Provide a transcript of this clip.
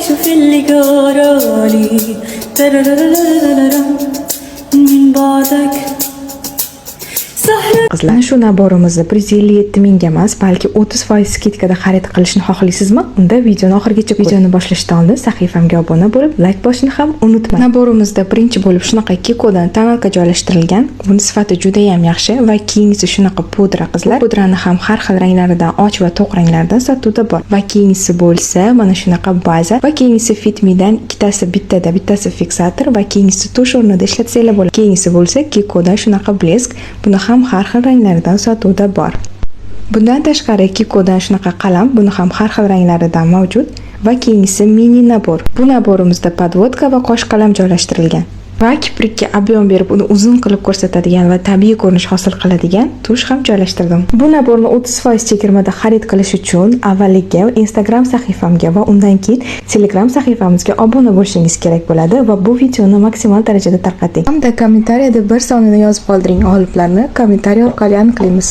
شوف اللي جرالي ترارارارارارام. من بعدك Qizlar, shu naborimizni 157 mingga emas, balki 30% skidkada xarid qilishni xohlaysizmi? Unda videoni oxirigacha videoni boshlashdan oldin sahifamga obuna bo'lib, like bosishni ham unutmang. Naborimizda birinchi bo'lib shunaqa Kikodan tonalka joylashtirilgan. Buni sifati juda ham yaxshi va keyingisi shunaqa pudra qizlar. Pudrani ham har xil ranglaridan, och va to'q ranglardan sotuvda bor. Va keyingisi bo'lsa, mana shunaqa baza va keyingisi Fitmidan ikkitasi bittada, bittasi fiksator va keyingisi tush o'rnida ishlatsanglar bo'ladi. Keyingisi bo'lsa Kikodan shunaqa blesk. Buni ham har xil ranglardan sotuvda bor. Bundan tashqari Kikodan shunaqa qalam, buni ham har xil ranglaridan mavjud va keyingisi mini nabor. Bu naborimizda podvodka va qosh qalam joylashtirilgan. Va kiprikka ob'yom berib uni uzun qilib ko'rsatadigan va tabiiy ko'rinish hosil qiladigan tush ham joylashtirdim. Bu naborni 30% chegirmada xarid qilish uchun avvaliga Instagram sahifamga va undan keyin Telegram sahifamizga obuna bo'lishingiz kerak bo'ladi va bu videoni maksimal darajada tarqating. Hamda kommentariyada bir sonini yozib qoldiring, g'oliblarni kommentariy orqali aniqlaymiz.